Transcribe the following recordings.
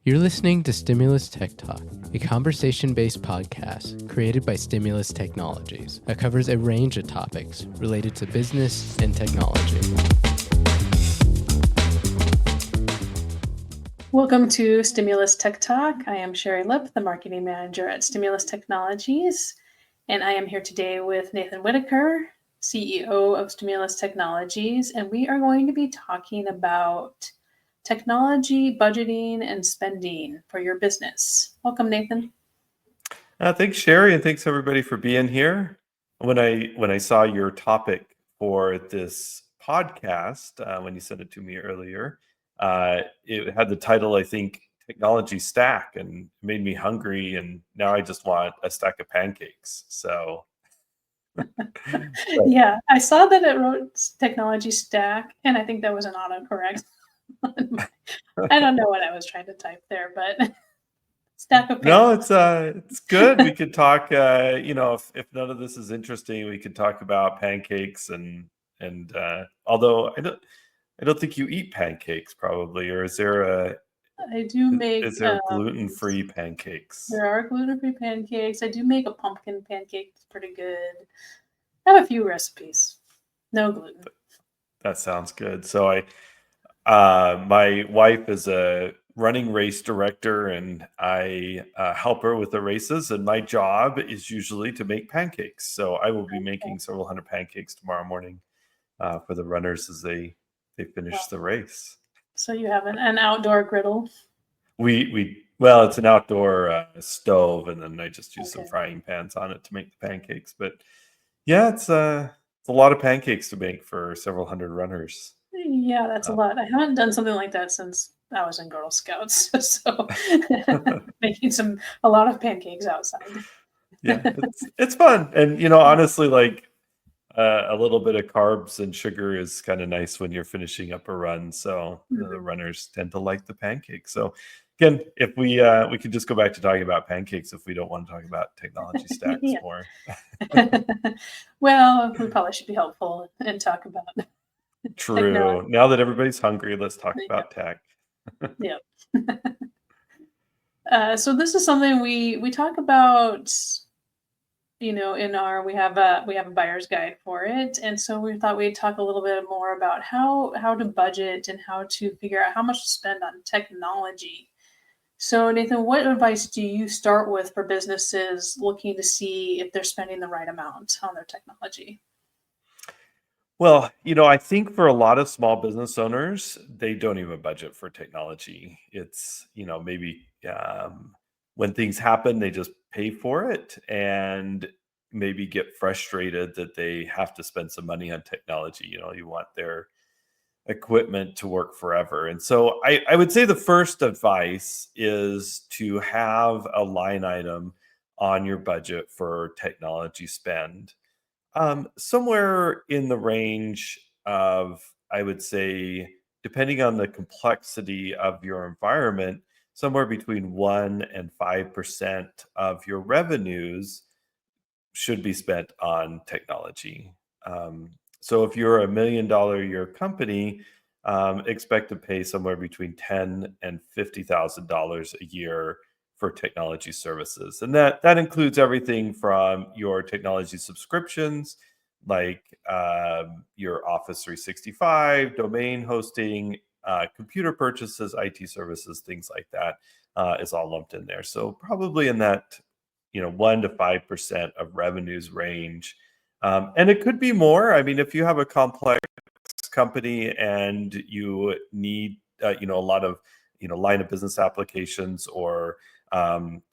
You're listening to Stimulus Tech Talk, a conversation-based podcast created by Stimulus Technologies that covers a range of topics related to business and technology. Welcome to Stimulus Tech Talk. I am Sherry Lip, the marketing manager at Stimulus Technologies, and I am here today with Nathan Whitaker, CEO of Stimulus Technologies, and we are going to be talking about technology, budgeting, and spending for your business. Welcome, Nathan. Thanks, Sherry, and thanks everybody for being here. When I saw your topic for this podcast, when you sent it to me earlier, it had the title, I think, Technology Stack, and it made me hungry, and now I just want a stack of pancakes. So Yeah, I saw that it wrote Technology Stack, and I think that was an autocorrect. I don't know what I was trying to type there, but stack of no, pancakes. it's good. We could talk. If none of this is interesting, we could talk about pancakes and although I don't think you eat pancakes, probably, or is there I do make. gluten-free pancakes? There are gluten-free pancakes. I do make a pumpkin pancake. It's pretty good. I have a few recipes. No gluten. That sounds good. So my wife is a running race director, and I help her with the races. And my job is usually to make pancakes. So I will be making several hundred pancakes tomorrow morning for the runners as they finish the race. So you have an outdoor griddle? Well, it's an outdoor stove, and then I just use some frying pans on it to make the pancakes. But yeah, it's a lot of pancakes to make for several hundred runners. Yeah, that's a lot. I haven't done something like that since I was in Girl Scouts. So making a lot of pancakes outside. Yeah, it's fun, and honestly, like a little bit of carbs and sugar is kind of nice when you're finishing up a run. So the runners tend to like the pancakes. So again, if we could just go back to talking about pancakes if we don't want to talk about technology stacks more. Well, we probably should be helpful and talk about True. technology. Now that everybody's hungry, let's talk about tech. Yeah. So this is something we talk about. In we have a buyer's guide for it, and so we thought we'd talk a little bit more about how to budget and how to figure out how much to spend on technology. So Nathan, what advice do you start with for businesses looking to see if they're spending the right amount on their technology? Well, I think for a lot of small business owners, they don't even budget for technology. It's, maybe when things happen, they just pay for it and maybe get frustrated that they have to spend some money on technology. You want their equipment to work forever. And so I would say the first advice is to have a line item on your budget for technology spend. Somewhere in the range of, I would say, depending on the complexity of your environment, somewhere between 1% and 5% of your revenues should be spent on technology. So if you're $1 million a year company, expect to pay somewhere between $10,000 and $50,000 a year for technology services. And that includes everything from your technology subscriptions, like your Office 365, domain hosting, computer purchases, IT services, things like that is all lumped in there. So probably in that 1% to 5% of revenues range. And it could be more. I mean, if you have a complex company and you need a lot of line of business applications, or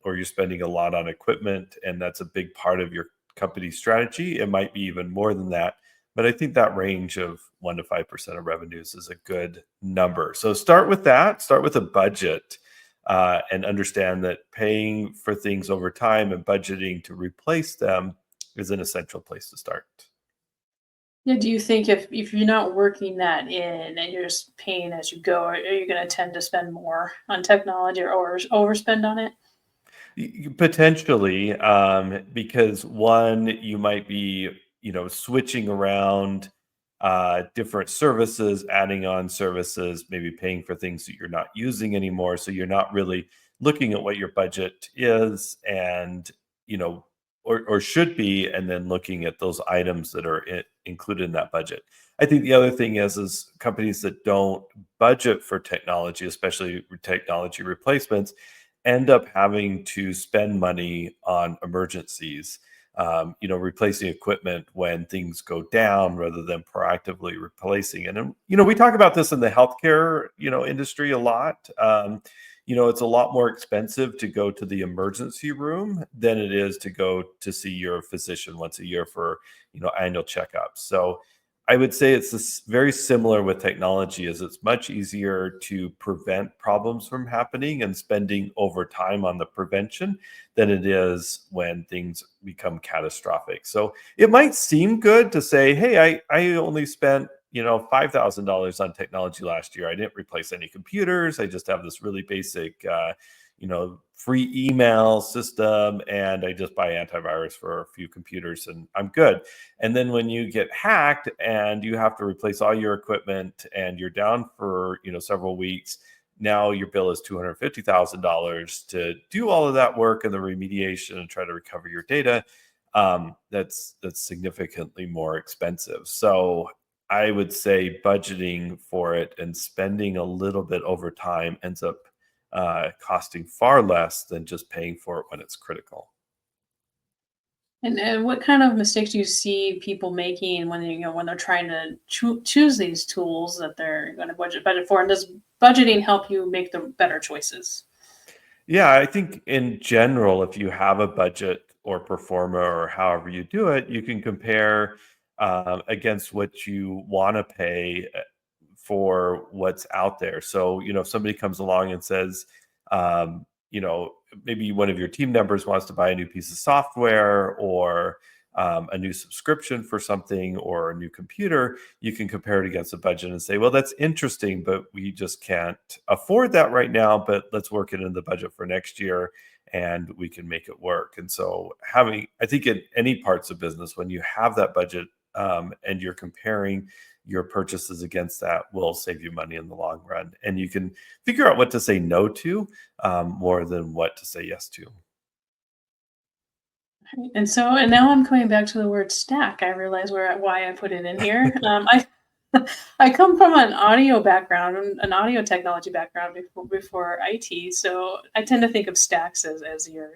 you're spending a lot on equipment, and that's a big part of your company's strategy, it might be even more than that. But I think that range of 1% to 5% of revenues is a good number. So start with that. Start with a budget, and understand that paying for things over time and budgeting to replace them is an essential place to start. Yeah, do you think if you're not working that in and you're just paying as you go, are you going to tend to spend more on technology or overspend on it? Potentially, because one, you might be, switching around different services, adding on services, maybe paying for things that you're not using anymore. So you're not really looking at what your budget is and, you know, or should be, and then looking at those items that are included in that budget. I think the other thing is companies that don't budget for technology, especially technology replacements, end up having to spend money on emergencies, replacing equipment when things go down rather than proactively replacing it. And, we talk about this in the healthcare, industry a lot. It's a lot more expensive to go to the emergency room than it is to go to see your physician once a year for, annual checkups. So I would say it's very similar with technology, is it's much easier to prevent problems from happening and spending over time on the prevention than it is when things become catastrophic. So it might seem good to say, hey, I only spent, $5,000 on technology last year. I didn't replace any computers. I just have this really basic, free email system, and I just buy antivirus for a few computers and I'm good. And then when you get hacked and you have to replace all your equipment and you're down for, several weeks, now your bill is $250,000 to do all of that work and the remediation and try to recover your data. That's significantly more expensive. So I would say budgeting for it and spending a little bit over time ends up costing far less than just paying for it when it's critical. And what kind of mistakes do you see people making when when they're trying to choose these tools that they're going to budget for? And does budgeting help you make the better choices? Yeah, I think in general, if you have a budget or performa or however you do it, you can compare against what you want to pay for what's out there. So, if somebody comes along and says, maybe one of your team members wants to buy a new piece of software or a new subscription for something or a new computer, you can compare it against a budget and say, well, that's interesting, but we just can't afford that right now, but let's work it in the budget for next year and we can make it work. And so I think in any parts of business, when you have that budget and you're comparing your purchases against that, will save you money in the long run. And you can figure out what to say no to more than what to say yes to. And now I'm coming back to the word stack. I realize why I put it in here. I come from an audio background, an audio technology background before IT, so I tend to think of stacks as your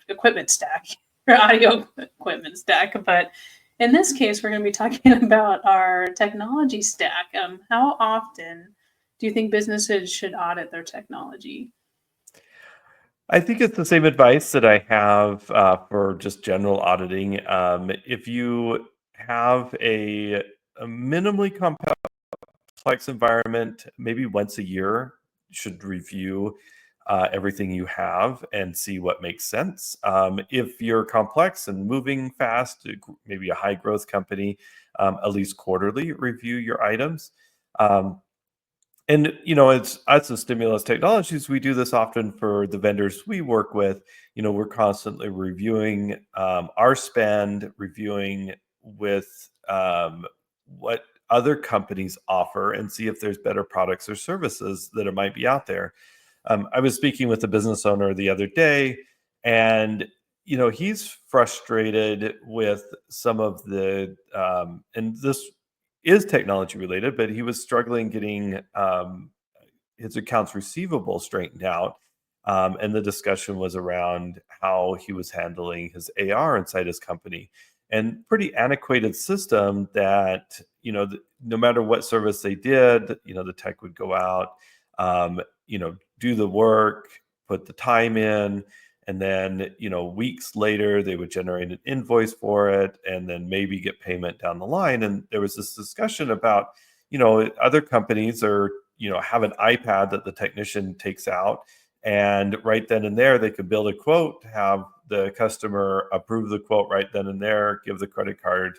equipment stack, your audio equipment stack. But in this case, we're going to be talking about our technology stack. How often do you think businesses should audit their technology? I think it's the same advice that I have for just general auditing. If you have a minimally complex environment, maybe once a year, you should review everything you have and see what makes sense. If you're complex and moving fast, maybe a high growth company, at least quarterly review your items. Um, and it's us as Stimulus Technologies, we do this often for the vendors we work with. We're constantly reviewing our spend, reviewing with what other companies offer, and see if there's better products or services that it might be out there. I was speaking with a business owner the other day, and he's frustrated with some of and this is technology related, but he was struggling getting his accounts receivable straightened out. And the discussion was around how he was handling his AR inside his company, and pretty antiquated system that, no matter what service they did, the tech would go out, do the work, put the time in, and then, weeks later they would generate an invoice for it and then maybe get payment down the line. And there was this discussion about, other companies are, have an iPad that the technician takes out, and right then and there they could build a quote, have the customer approve the quote right then and there, give the credit card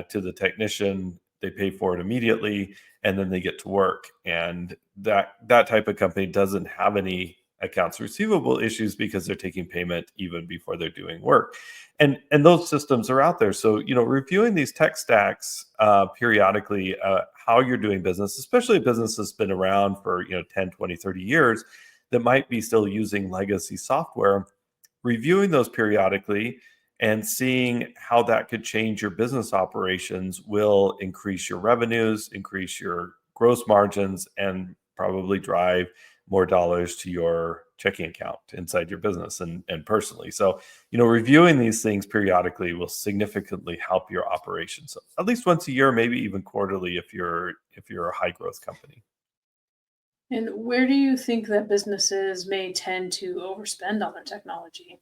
to the technician, they pay for it immediately, and then they get to work. And that type of company doesn't have any accounts receivable issues because they're taking payment even before they're doing work. And those systems are out there. So, reviewing these tech stacks periodically, how you're doing business, especially a business that's been around for 10, 20, 30 years that might be still using legacy software, reviewing those periodically and seeing how that could change your business operations will increase your revenues, increase your gross margins, and probably drive more dollars to your checking account inside your business and personally. So, reviewing these things periodically will significantly help your operations. So at least once a year, maybe even quarterly if you're a high growth company. And where do you think that businesses may tend to overspend on their technology?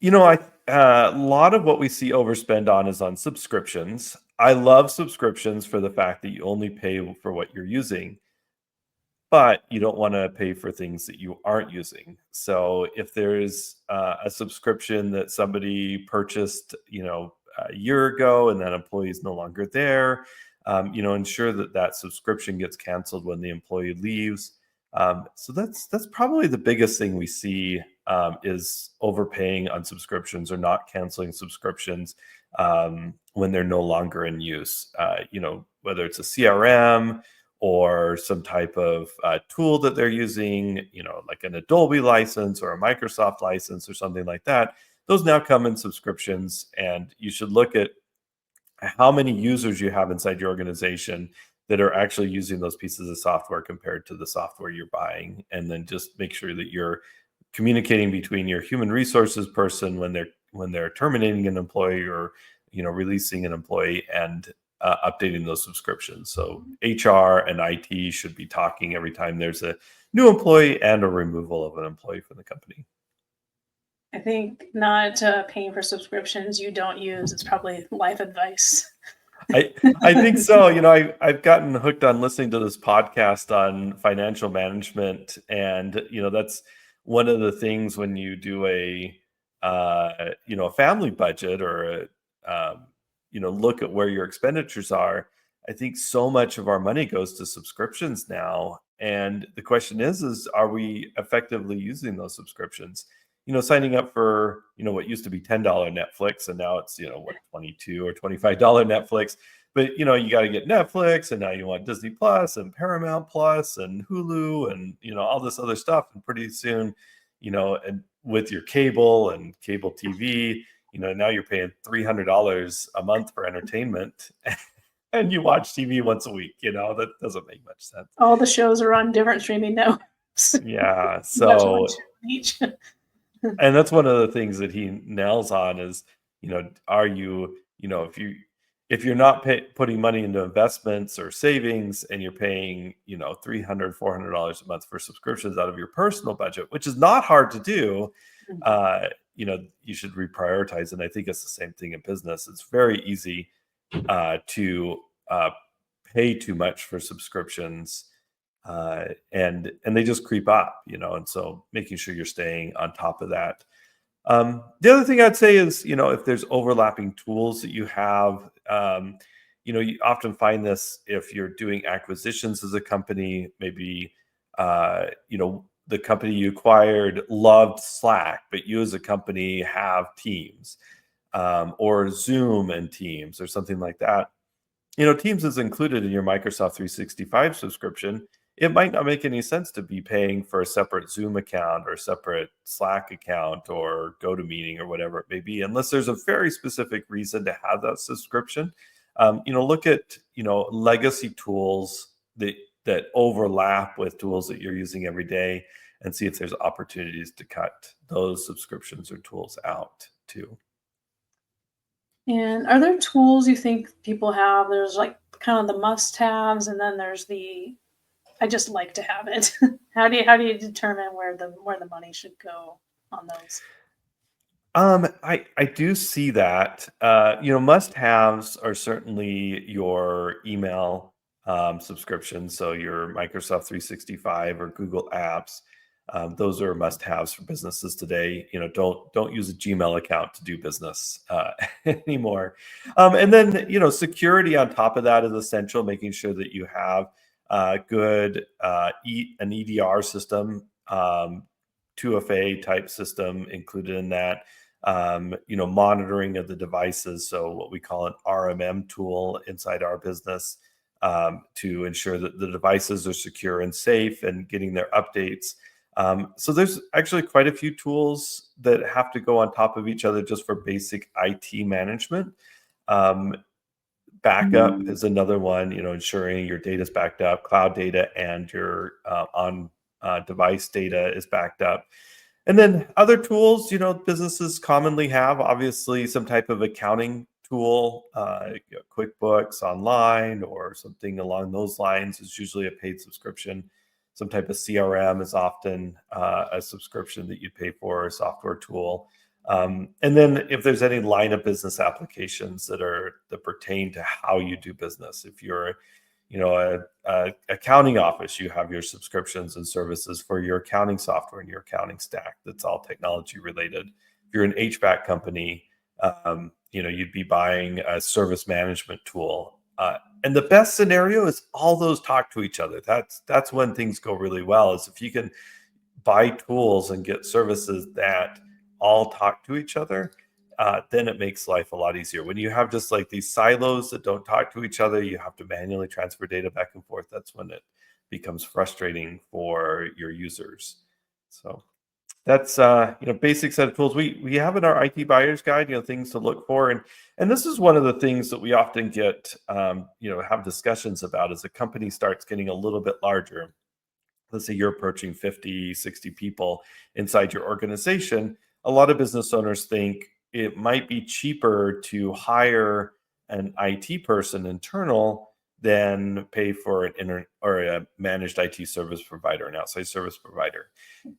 A lot of what we see overspend on is on subscriptions. I love subscriptions for the fact that you only pay for what you're using, but you don't want to pay for things that you aren't using. So if there's a subscription that somebody purchased, a year ago, and that employee is no longer there, ensure that that subscription gets canceled when the employee leaves. So that's probably the biggest thing we see, is overpaying on subscriptions or not canceling subscriptions when they're no longer in use. Whether it's a CRM or some type of tool that they're using, like an Adobe license or a Microsoft license or something like that. Those now come in subscriptions, and you should look at how many users you have inside your organization that are actually using those pieces of software compared to the software you're buying, and then just make sure that you're communicating between your human resources person when they're terminating an employee or releasing an employee, and updating those subscriptions. So HR and IT should be talking every time there's a new employee and a removal of an employee from the company. I think not paying for subscriptions you don't use is probably life advice. I think so. I've gotten hooked on listening to this podcast on financial management, and that's one of the things when you do a family budget or look at where your expenditures are. I think so much of our money goes to subscriptions now, and the question is are we effectively using those subscriptions? Signing up for, what used to be $10 Netflix, and now it's, what, $22 or $25 Netflix. But, you got to get Netflix, and now you want Disney Plus and Paramount Plus and Hulu and, all this other stuff. And pretty soon, and with your cable and cable TV, now you're paying $300 a month for entertainment and you watch TV once a week. That doesn't make much sense. All the shows are on different streaming networks. Yeah. Watch So, one show each. and that's one of the things that he nails on is, are you, if you're not putting money into investments or savings, and you're paying, $300, $400 a month for subscriptions out of your personal budget, which is not hard to do, you should reprioritize. And I think it's the same thing in business. It's very easy to pay too much for subscriptions, and they just creep up, and so making sure you're staying on top of that. The other thing I'd say is, if there's overlapping tools that you have, you often find this if you're doing acquisitions as a company. Maybe the company you acquired loved Slack, but you as a company have Teams, or Zoom and Teams or something like that. Teams is included in your Microsoft 365 subscription. It might not make any sense to be paying for a separate Zoom account or a separate Slack account or GoToMeeting or whatever it may be, unless there's a very specific reason to have that subscription. Look at legacy tools that overlap with tools that you're using every day, and see if there's opportunities to cut those subscriptions or tools out too. And are there tools you think people have? There's like kind of the must-haves, and then there's the I just like to have it. How do you determine where the money should go on those? I do see that. Must-haves are certainly your email subscription, so your Microsoft 365 or Google Apps. Those are must-haves for businesses today. Don't use a Gmail account to do business anymore. And then security on top of that is essential. Making sure that you have good an EDR system 2FA type system included in that. Monitoring of the devices. So what we call an RMM tool inside our business to ensure that the devices are secure and safe and getting their updates. So there's actually quite a few tools that have to go on top of each other just for basic IT management. Backup is another one, ensuring your data is backed up, cloud data and your on device data is backed up. And then other tools, businesses commonly have, obviously, some type of accounting tool, QuickBooks online or something along those lines is usually a paid subscription. Some type of CRM is often a subscription that you pay for, a software tool. And then if there's any line of business applications that pertain to how you do business, if you're a accounting office, you have your subscriptions and services for your accounting software and your accounting stack. That's all technology related. If you're an HVAC company, you'd be buying a service management tool. And the best scenario is all those talk to each other. That's when things go really well, is if you can buy tools and get services that all talk to each other, then it makes life a lot easier. When you have just like these silos that don't talk to each other, you have to manually transfer data back and forth. That's when it becomes frustrating for your users. So that's basic set of tools we have in our IT buyer's guide, things to look for. And this is one of the things that we often get have discussions about as a company starts getting a little bit larger. Let's say you're approaching 50, 60 people inside your organization. A lot of business owners think it might be cheaper to hire an IT person internal than pay for a managed IT service provider, an outside service provider.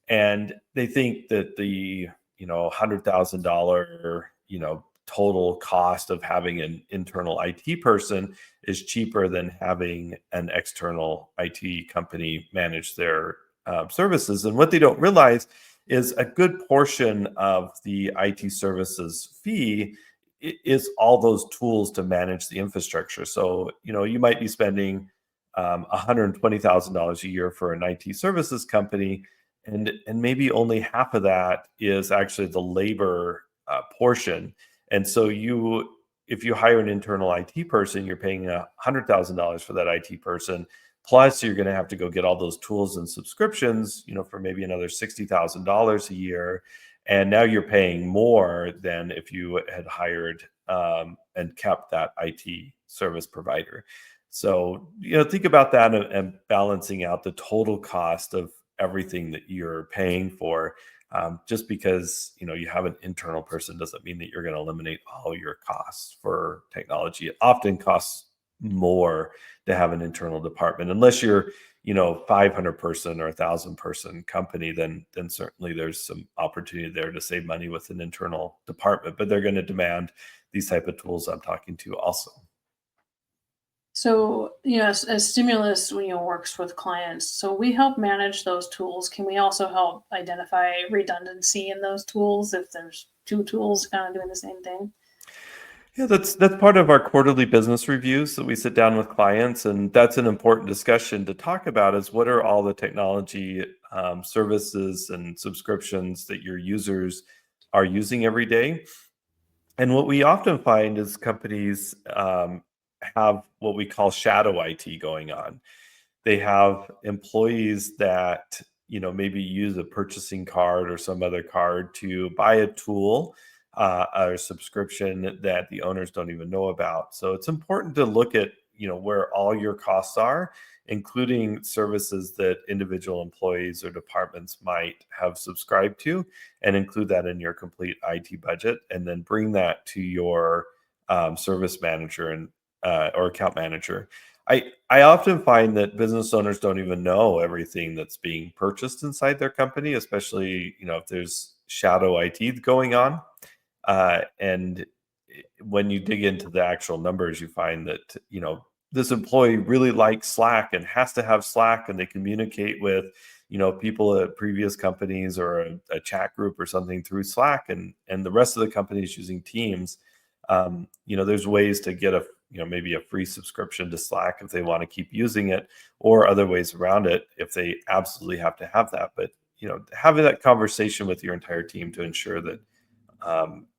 And they think that the $100,000 total cost of having an internal IT person is cheaper than having an external IT company manage their services. And what they don't realize is a good portion of the IT services fee is all those tools to manage the infrastructure. So, you might be spending $120,000 a year for an IT services company, and maybe only half of that is actually the labor portion. And so if you hire an internal IT person, you're paying $100,000 for that IT person. Plus, you're going to have to go get all those tools and subscriptions, for maybe another $60,000 a year. And now you're paying more than if you had hired and kept that IT service provider. So, think about that and balancing out the total cost of everything that you're paying for. Just because you have an internal person doesn't mean that you're going to eliminate all your costs for technology. It often costs more to have an internal department, unless you're 500 person or 1,000 person company. Then certainly there's some opportunity there to save money with an internal department. But they're going to demand these type of tools I'm talking to also. So, as Stimulus, works with clients, so we help manage those tools. Can we also help identify redundancy in those tools if there's two tools kind of doing the same thing? Yeah, that's part of our quarterly business reviews that we sit down with clients, and that's an important discussion to talk about. Is what are all the technology services and subscriptions that your users are using every day? And what we often find is companies have what we call shadow IT going on. They have employees that maybe use a purchasing card or some other card to buy a tool or subscription that the owners don't even know about. So it's important to look at where all your costs are, including services that individual employees or departments might have subscribed to, and include that in your complete IT budget, and then bring that to your service manager and or account manager. I often find that business owners don't even know everything that's being purchased inside their company, especially if there's shadow IT going on. And when you dig into the actual numbers, you find that this employee really likes Slack and has to have Slack, and they communicate with people at previous companies or a chat group or something through Slack, and the rest of the company is using Teams. There's ways to get maybe a free subscription to Slack if they want to keep using it, or other ways around it if they absolutely have to have that. But having that conversation with your entire team to ensure that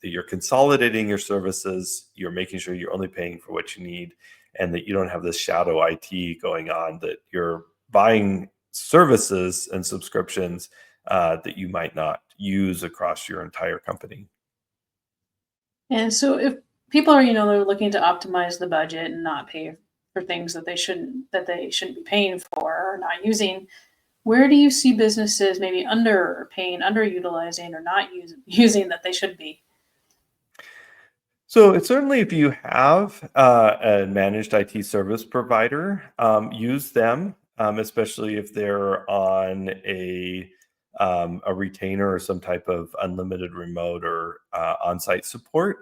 you're consolidating your services, you're making sure you're only paying for what you need, and that you don't have this shadow IT going on, that you're buying services and subscriptions that you might not use across your entire company. And so if people are, they're looking to optimize the budget and not pay for things that they shouldn't be paying for or not using, where do you see businesses maybe underpaying, underutilizing, or not using that they should be? So it's certainly, if you have a managed IT service provider, use them, especially if they're on a retainer or some type of unlimited remote or on-site support.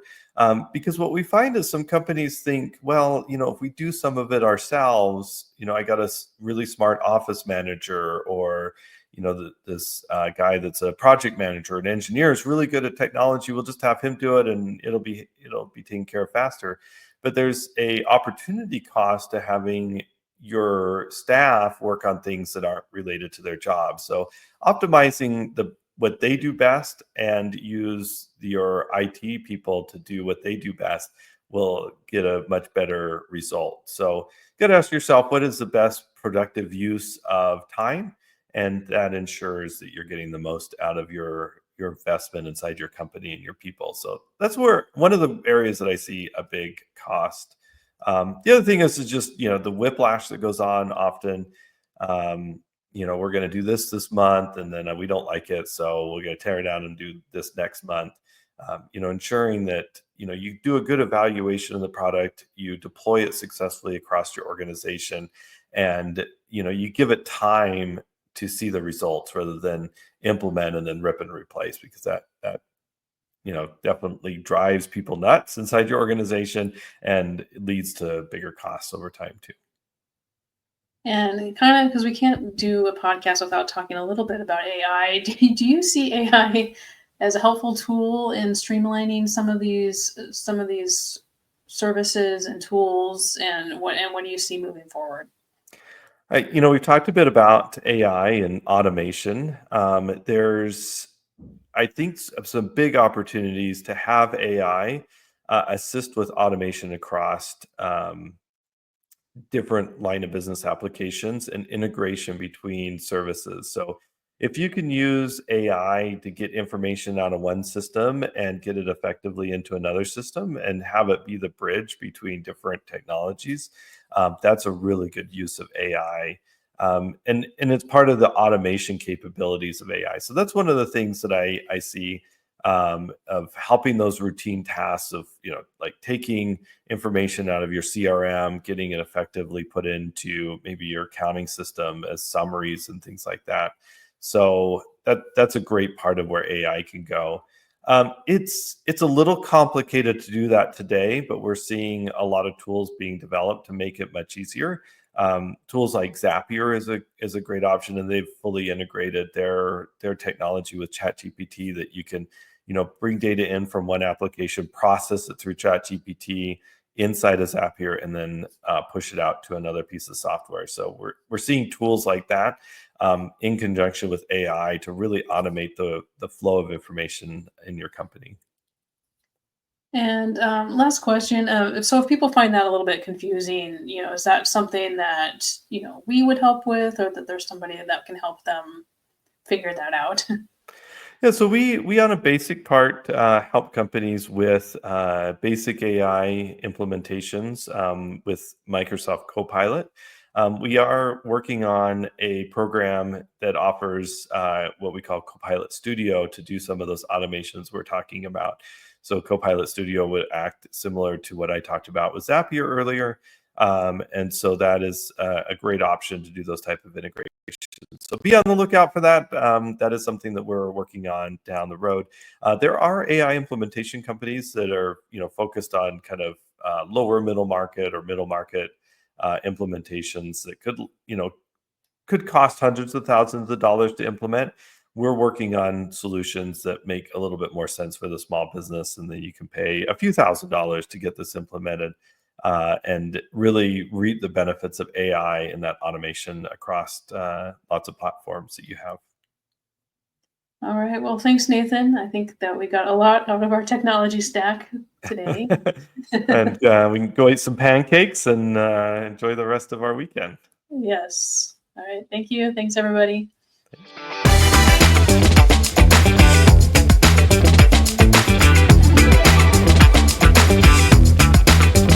Because what we find is some companies think, well, if we do some of it ourselves, I got a really smart office manager, or this guy that's a project manager, an engineer, is really good at technology. We'll just have him do it, and it'll be taken care of faster. But there's a opportunity cost to having your staff work on things that aren't related to their job. So optimizing what they do best and use your IT people to do what they do best will get a much better result. So you got to ask yourself, what is the best productive use of time? And that ensures that you're getting the most out of your investment inside your company and your people. So that's where one of the areas that I see a big cost. The other thing is just the whiplash that goes on often. We're going to do this month, and then we don't like it, so we're going to tear it down and do this next month. Ensuring that you do a good evaluation of the product, you deploy it successfully across your organization, and you give it time to see the results rather than implement and then rip and replace, because that definitely drives people nuts inside your organization, and it leads to bigger costs over time too. And kind of, because we can't do a podcast without talking a little bit about AI. Do you see AI as a helpful tool in streamlining some of these services and tools, and what do you see moving forward? We've talked a bit about AI and automation. There's, I think, some big opportunities to have AI assist with automation across different line of business applications and integration between services. So if you can use AI to get information out of one system and get it effectively into another system and have it be the bridge between different technologies, that's a really good use of AI. And it's part of the automation capabilities of AI. So that's one of the things that I see, of helping those routine tasks of, like taking information out of your CRM, getting it effectively put into maybe your accounting system as summaries and things like that. So that's a great part of where AI can go. It's a little complicated to do that today, but we're seeing a lot of tools being developed to make it much easier. Tools like Zapier is a great option, and they've fully integrated their technology with ChatGPT, that you can bring data in from one application, process it through ChatGPT inside of Zapier, and then push it out to another piece of software. So we're seeing tools like that, in conjunction with AI, to really automate the flow of information in your company. And last question. So if people find that a little bit confusing, is that something that, we would help with, or that there's somebody that can help them figure that out? Yeah, so we on a basic part help companies with basic AI implementations with Microsoft Copilot. We are working on a program that offers what we call Copilot Studio to do some of those automations we're talking about. So Copilot Studio would act similar to what I talked about with Zapier earlier. And so that is a great option to do those type of integrations. So be on the lookout for that. That is something that we're working on down the road. There are AI implementation companies that are, focused on kind of lower middle market or middle market implementations that could cost hundreds of thousands of dollars to implement. We're working on solutions that make a little bit more sense for the small business, and then you can pay a few $1,000s to get this implemented, and really reap the benefits of AI and that automation across lots of platforms that you have. All right. Well, thanks, Nathan. I think that we got a lot out of our technology stack today. And we can go eat some pancakes and enjoy the rest of our weekend. Yes. All right. Thank you. Thanks, everybody. Thanks.